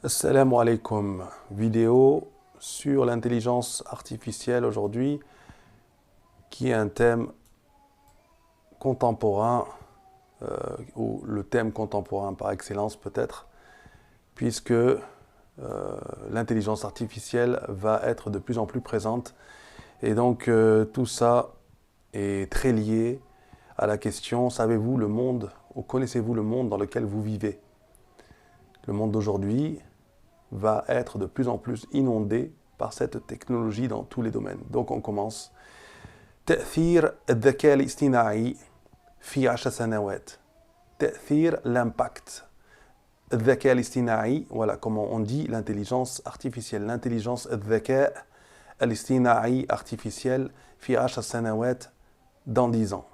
Assalamu alaikum, vidéo sur l'intelligence artificielle aujourd'hui, qui est un thème contemporain, ou le thème contemporain par excellence peut-être, puisque l'intelligence artificielle va être de plus en plus présente. Et donc tout ça est très lié à la question, savez-vous le monde, ou connaissez-vous le monde dans lequel vous vivez? Le monde d'aujourd'hui va être de plus en plus inondé par cette technologie dans tous les domaines. Donc on commence. تأثير الذكاء الاصطناعي في 10 سنوات. تأثير l'impact. الذكاء الاصطناعي, voilà comment on dit l'intelligence artificielle. L'intelligence الذكاء الاصطناعي artificielle في 10 سنوات, dans 10 ans.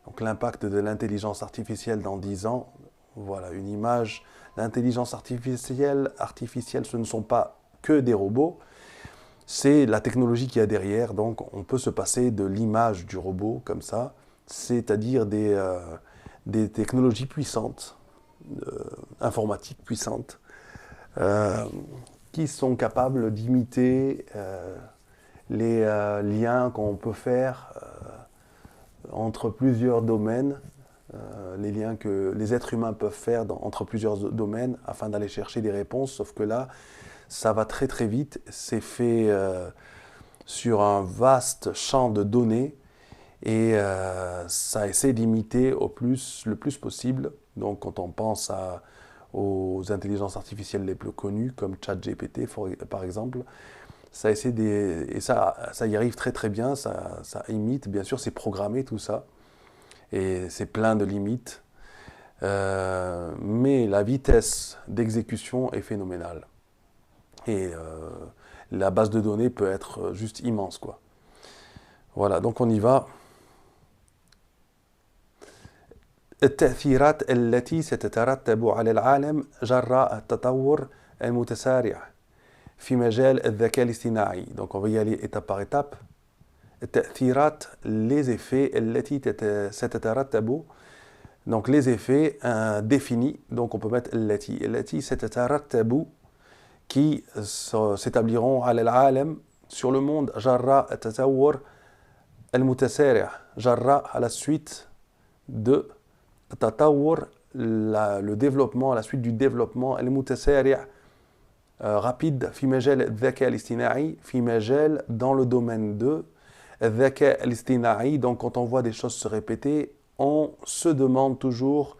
Donc l'impact de l'intelligence artificielle dans 10 ans, voilà une image. L'intelligence artificielle, ce ne sont pas que des robots, c'est la technologie qu'il y a derrière. Donc on peut se passer de l'image du robot comme ça, c'est-à-dire des technologies puissantes, informatiques puissantes, qui sont capables d'imiter les liens qu'on peut faire entre plusieurs domaines, les liens que les êtres humains peuvent faire entre plusieurs domaines afin d'aller chercher des réponses, sauf que là, ça va très très vite, c'est fait sur un vaste champ de données et ça essaie d'imiter le plus possible. Donc quand on pense aux intelligences artificielles les plus connues, comme ChatGPT par exemple, ça essaie et ça y arrive très très bien, ça imite, bien sûr c'est programmé tout ça, et c'est plein de limites, mais la vitesse d'exécution est phénoménale. Et la base de données peut être juste immense, quoi. Voilà, donc on y va. التأثيرات التي ستترتب على العالم جراء التطور المتسارع في مجال الذكاء الاصطناعي. Donc on va y aller étape par étape. التأثيرات, les effets التي ستترتب, donc les effets définis, donc on peut mettre التي ستترتب, qui s'établiront على العالم, sur le monde, جراء التطور المتسارع, جراء à la suite de التطور, le développement, à la suite du développement, المتسارع, rapide, في مجال الذكاء الاصطناعي, في مجال, dans le domaine de الذكاء الاصطناعي. Donc quand on voit des choses se répéter, on se demande toujours,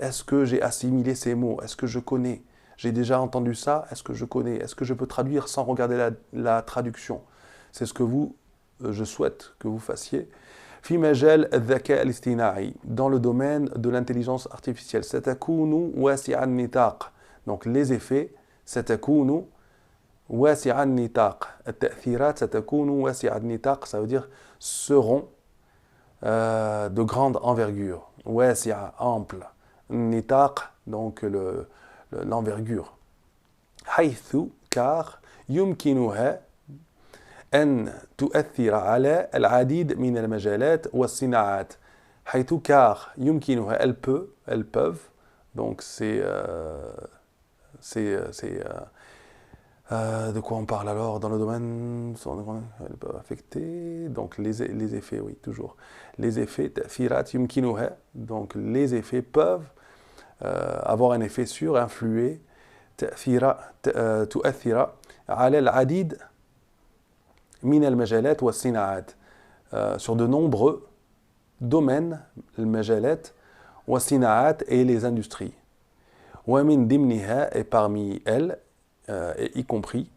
est-ce que j'ai assimilé ces mots? Est-ce que je connais? J'ai déjà entendu ça? Est-ce que je connais? Est-ce que je peux traduire sans regarder la traduction? C'est ce que je souhaite que vous fassiez. في مجال الذكاء الاصطناعي, dans le domaine de l'intelligence artificielle. ستكون واسع النطاق. Donc les effets, ستكون واسع النطاق. التأثيرات ستكون واسع النطاق, ça veut dire seront de grande envergure. واسع, ample. النطاق, donc l'envergure. حيث, car, يمكنها أن تؤثر على العديد من المجالات والصناعات. حيث, car, يمكنها, elles peuvent, donc de quoi on parle alors dans le domaine? Elles peuvent affecter, donc les effets, oui, toujours. Les effets, تأثيرات يمكنها, donc les effets peuvent avoir un effet sur, influer, تؤثر على العديد من المجالات والصناعات, sur de nombreux domaines, المجالات والصناعات, et les industries. ومن ضمنها, et parmi elles, et y compris,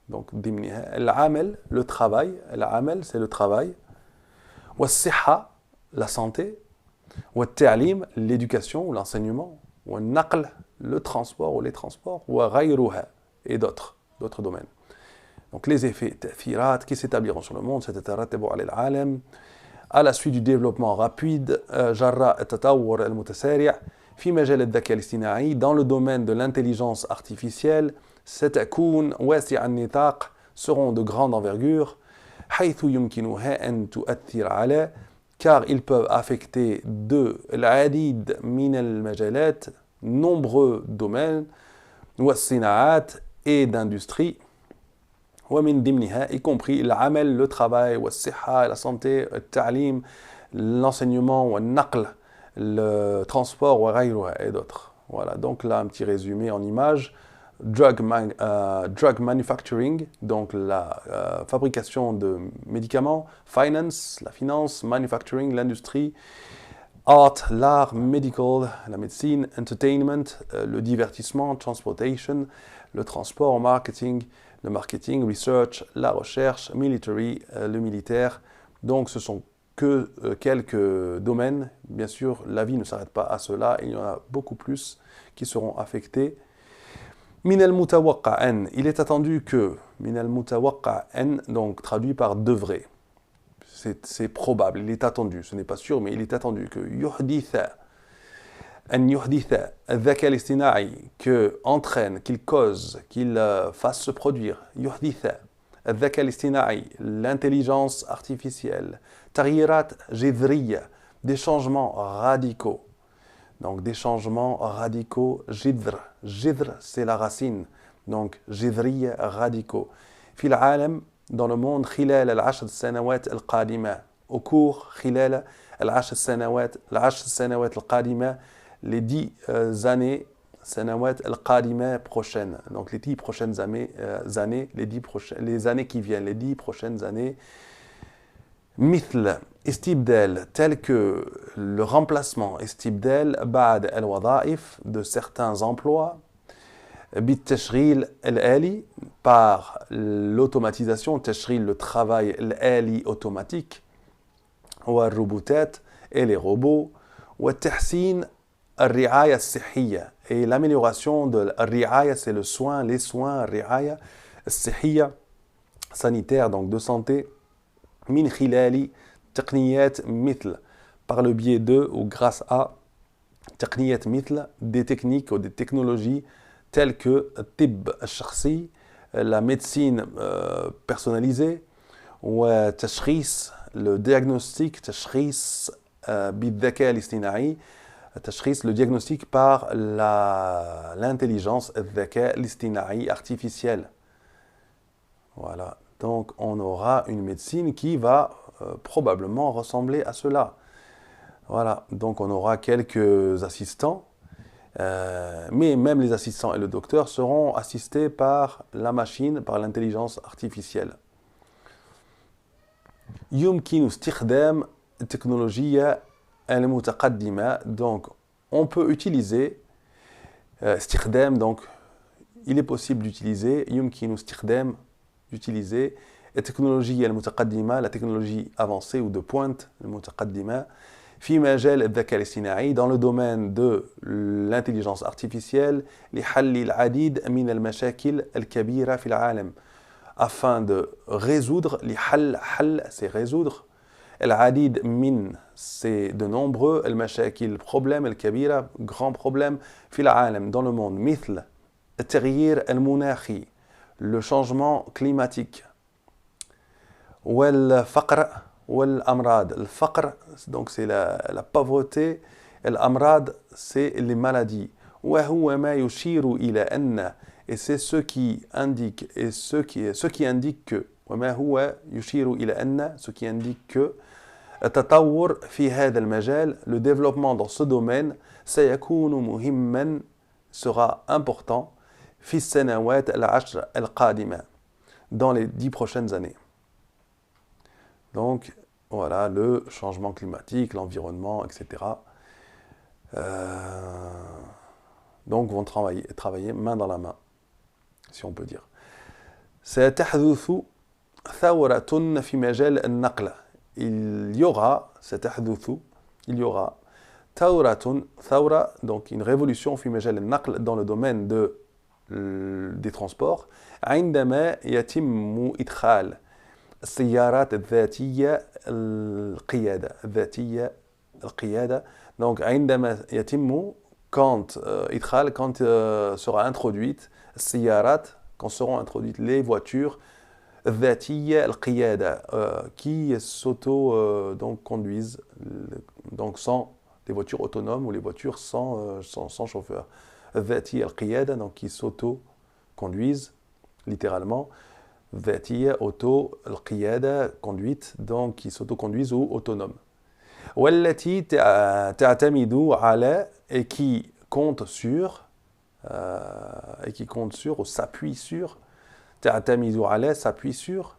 donc ضمنها, العمل, le travail, العمل c'est le travail, والصحة, la santé, والتعليم, l'éducation ou l'enseignement, والنقل, le transport ou les transports, وغيرها, et d'autres domaines. Donc les effets تأثيرات qui s'établiront sur le monde, ستترتب على العالم, à la suite du développement rapide, جراء التطور المتسارع في مجال الذكاء الاصطناعي, dans le domaine de l'intelligence artificielle, ستكون واسع النطاق, seront de grande envergure, حيث يمكنها أن تؤثر على, car ils peuvent affecter de العديد من المجالات, nombreux domaines, والصناعات et d'industrie ومن ضمنها y compris العمل, le travail, والصحة, la santé, التعليم, l'enseignement, والنقل, le transport, وغيرها et d'autres. Voilà, donc là un petit résumé en images. Drug manufacturing, donc la fabrication de médicaments, finance, la finance, manufacturing, l'industrie, art, l'art, medical, la médecine, entertainment, le divertissement, transportation, le transport, marketing, le marketing, research, la recherche, military, le militaire. Donc ce sont que quelques domaines. Bien sûr, la vie ne s'arrête pas à cela, il y en a beaucoup plus qui seront affectés. Min al-mutawaqqa an, il est attendu que, min al-mutawaqqa an, donc traduit par devrait. C'est probable, il est attendu, ce n'est pas sûr, mais il est attendu que yuhditha, an yuhditha, al-dhaka al-istina'i, que entraîne, qu'il cause, qu'il fasse se produire, yuhditha, al-dhaka al-istina'i, l'intelligence artificielle, taghirat jidhriya, des changements radicaux. Donc des changements radicaux, jidr. Jidr, c'est la racine. Donc jidriya, radicaux. Fil alam, dans le monde, khilal al-ashr sanawat al-qadima. Au cours, khilal al-ashr sanawat al-qadima, les 10 années, sanawat al-qadima prochaines. Donc les 10 prochaines années, les années qui viennent, les 10 prochaines années. مثل استبدال, tel que le remplacement استبدال بعد الوظائف de certains emplois بالتشغيل الآلي par l'automatisation, تشغيل le travail الآلي automatique والروبوتات et les robots والتحسين الرعاية الصحية et l'amélioration de الرعاية, c'est le soin, les soins, الرعاية الصحية sanitaire, donc de santé. Min khilali taqniyat mithl, par le biais de ou grâce à taqniyat mithl, des techniques ou des technologies telles que tib al-shakhsi, la médecine personnalisée, ou tashkhis, le diagnostic, tashkhis bid-dhaka al-istina'i, tashkhis, le diagnostic par l'intelligence al-dhaka al-istina'i artificielle. Voilà. Donc on aura une médecine qui va probablement ressembler à cela. Voilà, donc on aura quelques assistants, mais même les assistants et le docteur seront assistés par la machine, par l'intelligence artificielle. يمكن استخدام التكنولوجيا المتقدمة, donc on peut utiliser استخدام, donc il est possible d'utiliser يمكن استخدام, d'utiliser la technologie المتقدمة, la technologie avancée ou de pointe, المتقدمة, في مجال الذكاء الاصطناعي, dans le domaine de l'intelligence artificielle, لحل العديد من المشاكل الكبيرة في العالم, afin de résoudre, لحل, حل, c'est résoudre, العديد من, c'est de nombreux, المشاكل, problèmes, الكبيرة, grands problèmes, في العالم, dans le monde, مثل التغيير المناخي, le changement climatique, والفقر والأمراض. الفقر, donc c'est la pauvreté, الأمراض, c'est les maladies. وهو ما يشير إلى أن, et c'est ce qui indique, et ce qui indique que, وما هو يشير إلى أن, ce qui indique que, التطور في هذا المجال, le développement dans ce domaine, سيكون مهما, sera important, في السنوات العشر القادمة, dans les 10 prochaines années. Donc, voilà, le changement climatique, l'environnement, etc. Donc, vont travailler main dans la main, si on peut dire. ستحدث ثورة في مجال النقل. Il y aura ثورة, donc une révolution في مجال النقل, dans le domaine des transports, عندما يتم إدخال السيارات الذاتية القيادة, donc عندما يتم, quand إدخال, quand sera introduite السيارات, quand seront introduites les voitures الذاتية القيادة, qui donc conduisent, donc sans, les voitures autonomes ou les voitures sans chauffeur. الذاتية القيادة, donc qui s'auto-conduisent, littéralement. ذاتية, auto, القيادة, conduite, donc qui s'auto-conduisent ou autonomes. والتي تعتمد على, et qui compte sur, ou s'appuie sur, تعتمد على, s'appuie sur,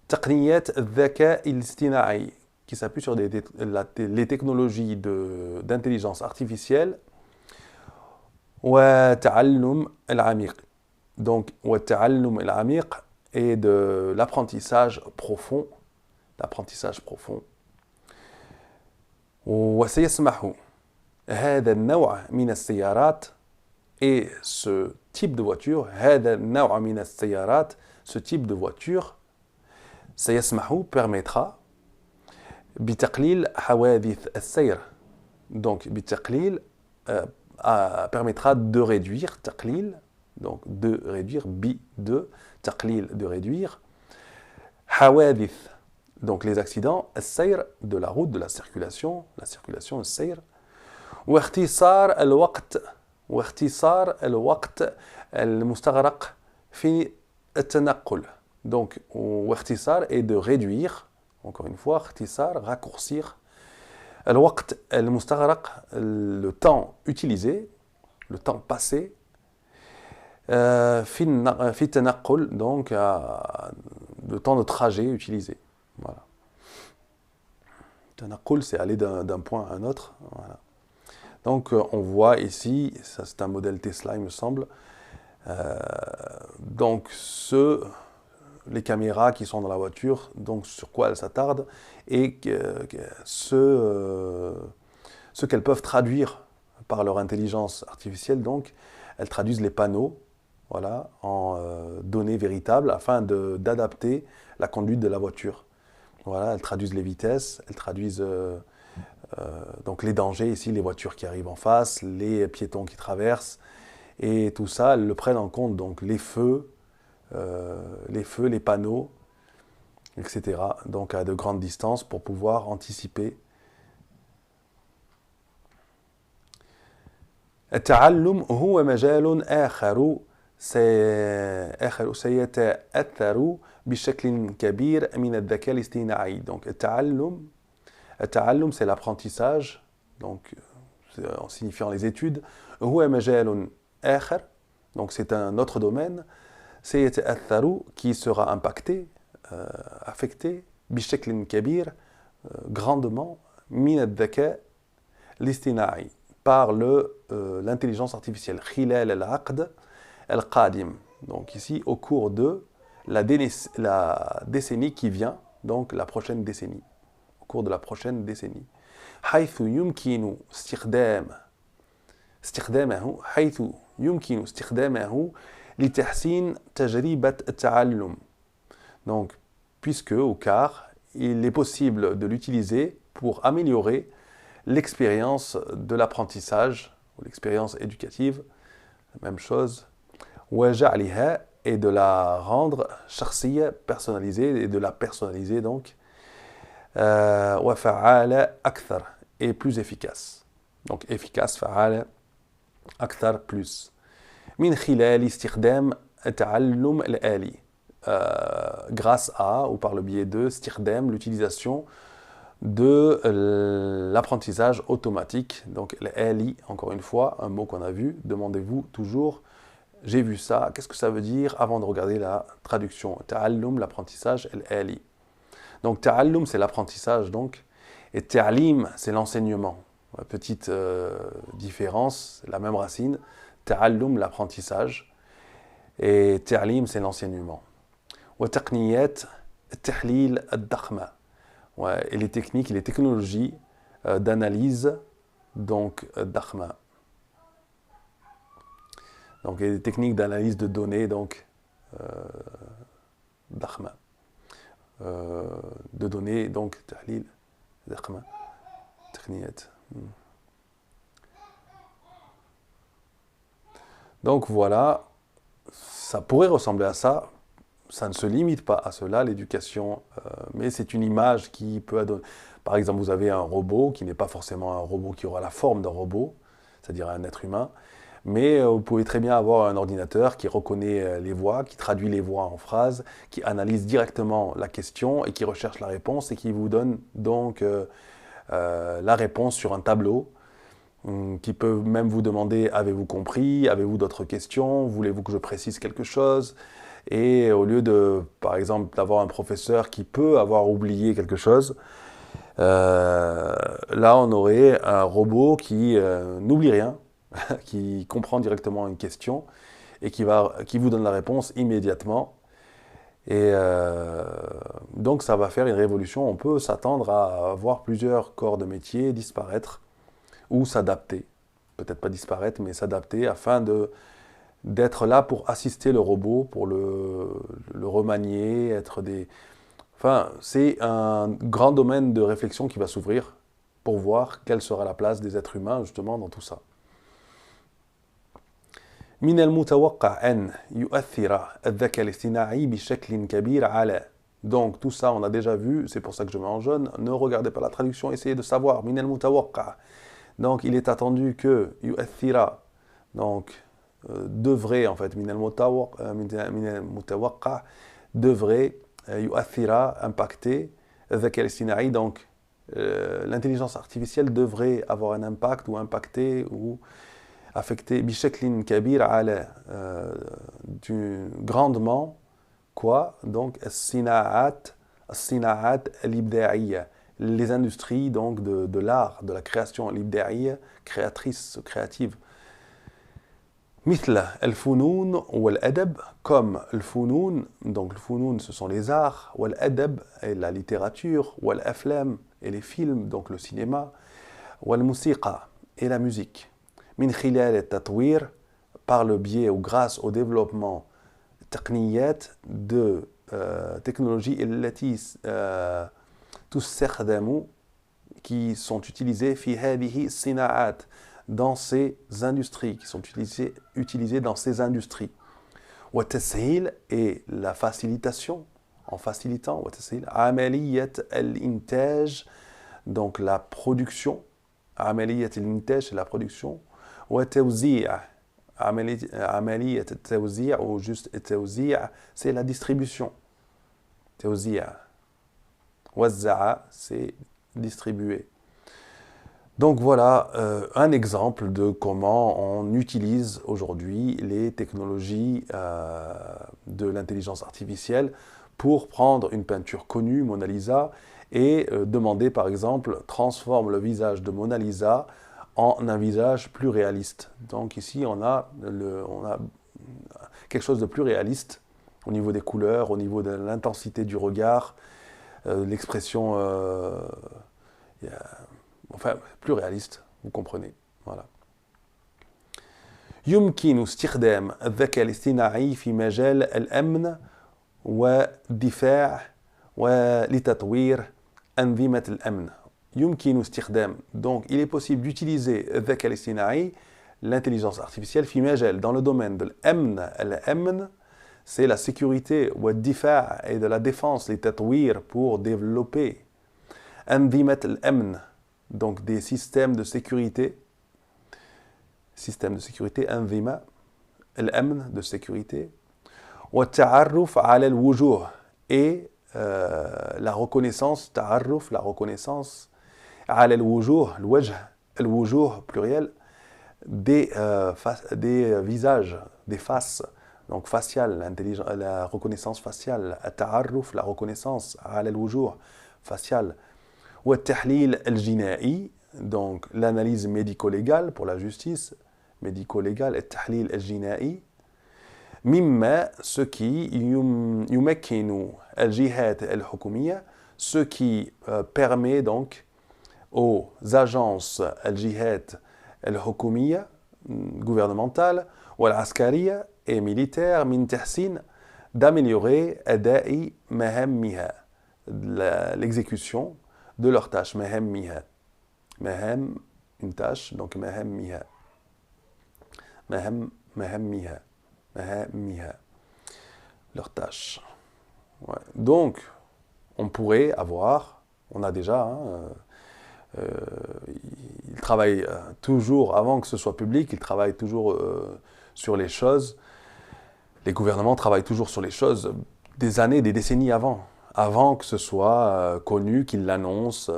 تقنيات الذكاء الاصطناعي, qui s'appuie sur les technologies d'intelligence artificielle, وتعلم العميق. Donc, وتعلم العميق et de l'apprentissage profond, وسيسمح هذا النوع من السيارات, et ce type de voiture, هذا النوع من السيارات, ce type de voiture, سيسمح, permettra, بتقليل حوادث السير. Donc, بتقليل permettra de réduire, تقليل, donc de réduire, de, تقليل, de réduire, حوادث, donc les accidents, السير, de la route, de la circulation, السير, واختصار الوقت المستغرق في التنقل. Donc, واختصار est de réduire, encore une fois, اختصار, raccourcir, الوقت المستغرق, le temps utilisé, le temps passé, في التنقل, donc le temps de trajet utilisé. Voilà. Tanaqul, c'est aller d'un point à un autre. Voilà. Donc on voit ici, ça c'est un modèle Tesla il me semble, donc les caméras qui sont dans la voiture, donc sur quoi elles s'attardent, et ce qu'elles peuvent traduire par leur intelligence artificielle, donc elles traduisent les panneaux, voilà, en données véritables afin d'adapter la conduite de la voiture. Voilà, elles traduisent les vitesses, elles traduisent donc les dangers ici, les voitures qui arrivent en face, les piétons qui traversent, et tout ça, elles le prennent en compte, donc les feux, les panneaux, etc. Donc à de grandes distances pour pouvoir anticiper. التعلم هو مجال آخر سيتأثر بشكل كبير من الذكاء الاصطناعي. Donc التعلم c'est l'apprentissage, donc en signifiant les études. هو مجال آخر, donc c'est un autre domaine. سيتأثر qui sera impacté, affecté, بشكل كبير, grandement, من الذكاء الاصطناعي, par l'intelligence artificielle. خلال العقد القادم, donc ici au cours de la décennie qui vient, donc la prochaine décennie, au cours de la prochaine décennie. حيث يمكن استخدامه لتحسين تجربة التعلم. Donc, puisque ou car il est possible de l'utiliser pour améliorer l'expérience de l'apprentissage ou l'expérience éducative, même chose. وجعلها, et de la rendre شخصية, personnalisée, et de la personnaliser donc. وفعالة أكثر, et plus efficace. Donc efficace, فعالة, أكثر, plus. من خلال استخدام التعلم الآلي, grâce à ou par le biais de استخدام, l'utilisation de l'apprentissage automatique. Donc l'ALI, encore une fois, un mot qu'on a vu, demandez-vous toujours, j'ai vu ça, qu'est-ce que ça veut dire avant de regarder la traduction. Ta'allum, l'apprentissage, l'ALI. Donc ta'allum, c'est l'apprentissage, donc, et ta'lim, c'est l'enseignement. Petite différence, la même racine. Ta'allum, l'apprentissage, et ta'lim, c'est l'enseignement. Wa taqniyat at-tahlil ad-dakhma. Ouais, et les techniques et les technologies d'analyse, donc dakhma. Donc les techniques d'analyse de données, donc dakhma. De données, donc tahlil, dakhma, techniyat. Donc voilà, ça pourrait ressembler à ça. Ça ne se limite pas à cela, l'éducation, mais c'est une image qui peut donner. Par exemple, vous avez un robot qui n'est pas forcément un robot qui aura la forme d'un robot, c'est-à-dire un être humain, Mais vous pouvez très bien avoir un ordinateur qui reconnaît les voix, qui traduit les voix en phrases, qui analyse directement la question et qui recherche la réponse et qui vous donne donc la réponse sur un tableau, qui peut même vous demander avez-vous compris, avez-vous d'autres questions, voulez-vous que je précise quelque chose? Et au lieu de, par exemple, d'avoir un professeur qui peut avoir oublié quelque chose, là on aurait un robot qui n'oublie rien, qui comprend directement une question et qui vous donne la réponse immédiatement. Et donc ça va faire une révolution. On peut s'attendre à voir plusieurs corps de métier disparaître ou s'adapter. Peut-être pas disparaître, mais s'adapter afin d'être là pour assister le robot, pour le remanier, être des... Enfin, c'est un grand domaine de réflexion qui va s'ouvrir pour voir quelle sera la place des êtres humains justement dans tout ça. من المتوقع أن يؤثر الذكاء الاصطناعي بشكل كبير على. Donc tout ça on a déjà vu, c'est pour ça que je mets en jaune. Ne regardez pas la traduction, essayez de savoir. من المتوقع. Donc il est attendu que يؤثر, donc devrait en fait, من المتوقع devrait يؤثر impacter الذكاء الاصطناعي. Donc l'intelligence artificielle devrait avoir un impact ou impacter ou affecté بشكل كبير على grandement quoi, donc الصناعات الإبداعية, les industries donc de l'art, de la création الإبداعية, créatrice, créative. مثل الفنون والأدب, comme الفنون, donc le funun ce sont les arts, والأدب et la littérature, والأفلام et les films, donc le cinéma, والموسيقى et la musique. من خلال التطوير, par le biais ou grâce au développement تقنيات de technologies التي تستخدم, qui sont utilisées في هذه الصناعات, dans ces industries, qui sont utilisées dans ces industries. والتسهيل et la facilitation, en facilitant, والتسهيل عملية الإنتاج, donc la production, عملية الإنتاج c'est la production, وتوزيع, عملية التوزيع ou juste التوزيع c'est la distribution. توزيع, وزع c'est distribuer. Donc voilà un exemple de comment on utilise aujourd'hui les technologies de l'intelligence artificielle pour prendre une peinture connue, Mona Lisa, et demander par exemple transforme le visage de Mona Lisa en un visage plus réaliste. Donc ici on a quelque chose de plus réaliste au niveau des couleurs, au niveau de l'intensité du regard, l'expression enfin plus réaliste, vous comprenez. Voilà. يمكن استخدام الذكاء الاصطناعي في مجال الأمن والدفاع ولتطوير أنظمة الأمن. يمكن استخدام, donc il est possible d'utiliser الذكاء الاصطناعي, l'intelligence artificielle, في مجال, dans le domaine de l'أمن. الأمن c'est la sécurité, والدفاع et de la défense, لتطوير pour développer. أنظمة الأمن, donc des systèmes de sécurité, أنظمة الأمن de sécurité, والتعرف على الوجوه et la reconnaissance, تعرف, la reconnaissance, على الوجوه, الوجه pluriel, des visages, des faces, donc facial, la reconnaissance faciale, التعرف, la reconnaissance, على الوجوه, facial. والتحليل الجنائي, donc l'analyse médico-légale pour la justice, médico-légale, التحليل الجنائي. مما, ce qui يمكن الجهات الحكومية, ce qui permet donc aux agences الجهات الحكومية gouvernementales والعسكرية et militaires من تحسين, d'améliorer أداء مهامها, l'exécution de leurs tâches. مهامها, مهام, une tâche, donc مهامها, مهامها, leurs tâches. Ouais. Donc, on pourrait avoir, on a déjà il travaille toujours, avant que ce soit public, il travaille toujours sur les choses. Les gouvernements travaillent toujours sur les choses des années, des décennies avant que ce soit connu, qu'ils l'annoncent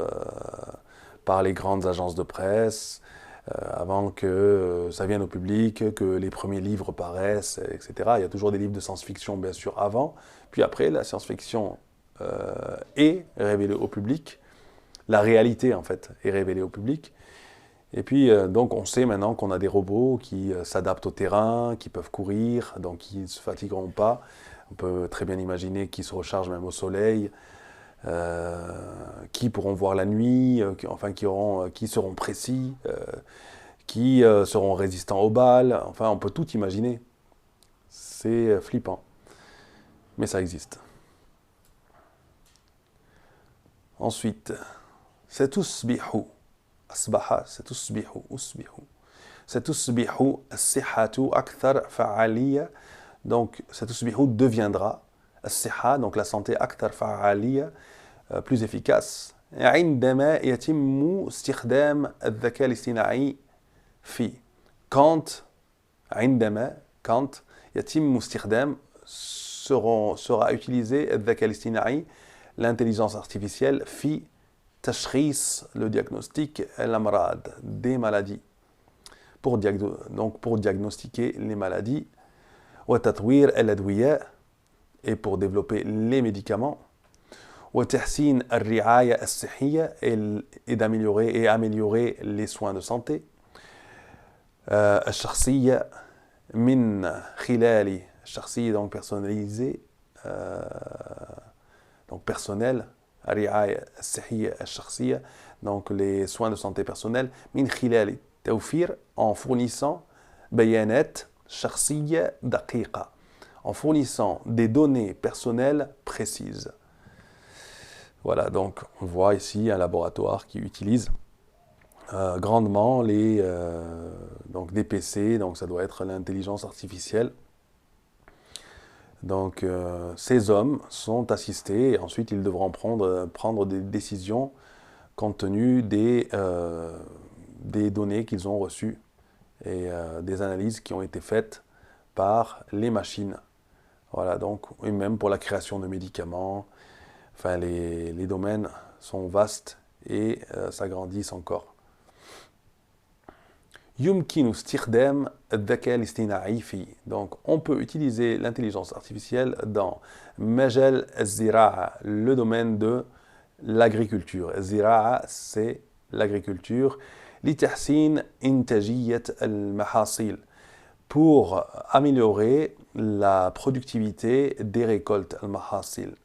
par les grandes agences de presse, avant que ça vienne au public, que les premiers livres paraissent, etc. Il y a toujours des livres de science-fiction, bien sûr, avant. Puis après, la science-fiction est révélée au public. La réalité, en fait, est révélée au public. Et puis, donc, on sait maintenant qu'on a des robots qui s'adaptent au terrain, qui peuvent courir, donc qui ne se fatigueront pas. On peut très bien imaginer qu'ils se rechargent même au soleil, qui pourront voir la nuit, enfin, qui seront précis, qui seront résistants aux balles. Enfin, on peut tout imaginer. C'est flippant. Mais ça existe. Ensuite, ستصبح أصبح ستصبح أصبح ستصبح الصحة أكثر فعالية. Donc, ستصبح deviendra الصحة, donc la santé أكثر فعالية, plus efficace, عندما يتم استخدام الذكاء الاصطناعي في. Quand يتم استخدام sera utilisé الذكاء الاصطناعي, l'intelligence artificielle, في تشخيص, le diagnostic, الأمراض, des maladies, donc pour diagnostiquer les maladies, وتطوير الأدوية, et pour développer les médicaments, وتحسين الرعاية الصحية, et améliorer les soins de santé, الشخصية من خلال الشخصية, donc personnalisé, donc personnel, الرعاية الصحية الشخصية, donc les soins de santé personnels, من خلال توفير, en fournissant بيانات شخصية دقيقة, en fournissant des données personnelles précises. Voilà, donc on voit ici un laboratoire qui utilise grandement donc des PC, donc ça doit être l'intelligence artificielle. Donc ces hommes sont assistés et ensuite ils devront prendre des décisions compte tenu des données qu'ils ont reçues et des analyses qui ont été faites par les machines. Voilà, donc, et même pour la création de médicaments, enfin les domaines sont vastes et s'agrandissent encore. يمكن استخدام الذكاء الاصطناعي في. Donc, on peut utiliser l'intelligence artificielle dans مجال الزراعة, le domaine de l'agriculture. الزراعة, c'est l'agriculture. لتحسين إنتاجية المحاصيل, pour améliorer la productivité des récoltes, المحاصيل.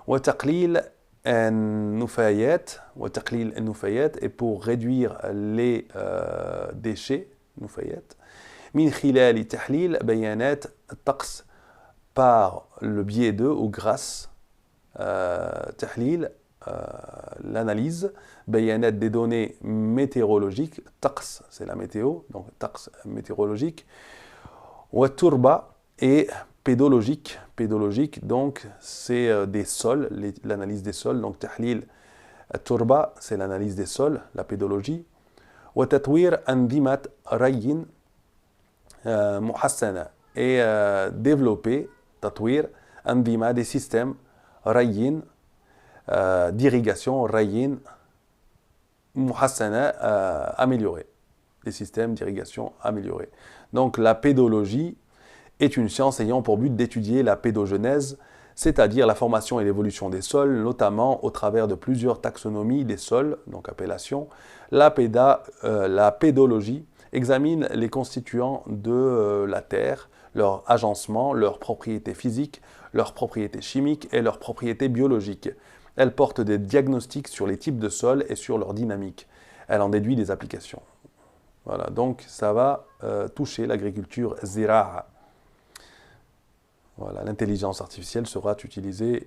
وتقليل النفايات, et pour réduire les déchets, نفايات, من خلال تحليل بيانات الطقس, par le biais de ou grâce تحليل, l'analyse, بيانات, des données météorologiques, طقس, c'est la météo, donc طقس météorologique, والتربة, et pédologique, donc c'est des sols, l'analyse des sols, donc تحليل التربة, c'est l'analyse des sols, la pédologie, وتطوير أنظمة ري محسنة, et développer, تطوير أنظمة, des systèmes ري, d'irrigation, ري محسنة, améliorés, des systèmes d'irrigation améliorés. Donc la pédologie est une science ayant pour but d'étudier la pédogenèse, c'est-à-dire la formation et l'évolution des sols, notamment au travers de plusieurs taxonomies des sols, donc appellations. La pédologie examine les constituants de la terre, leur agencement, leurs propriétés physiques, leurs propriétés chimiques et leurs propriétés biologiques. Elle porte des diagnostics sur les types de sols et sur leur dynamique. Elle en déduit des applications. Voilà, donc ça va toucher l'agriculture zira'a. Voilà, l'intelligence artificielle sera utilisée.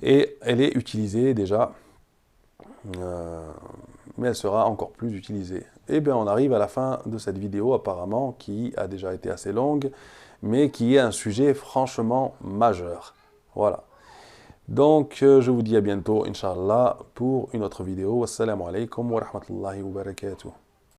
Et elle est utilisée déjà, mais elle sera encore plus utilisée. Et bien on arrive à la fin de cette vidéo apparemment, qui a déjà été assez longue, mais qui est un sujet franchement majeur. Voilà. Donc, je vous dis à bientôt, Inch'Allah, pour une autre vidéo. Wassalamu alaikum wa rahmatullahi wa barakatuh.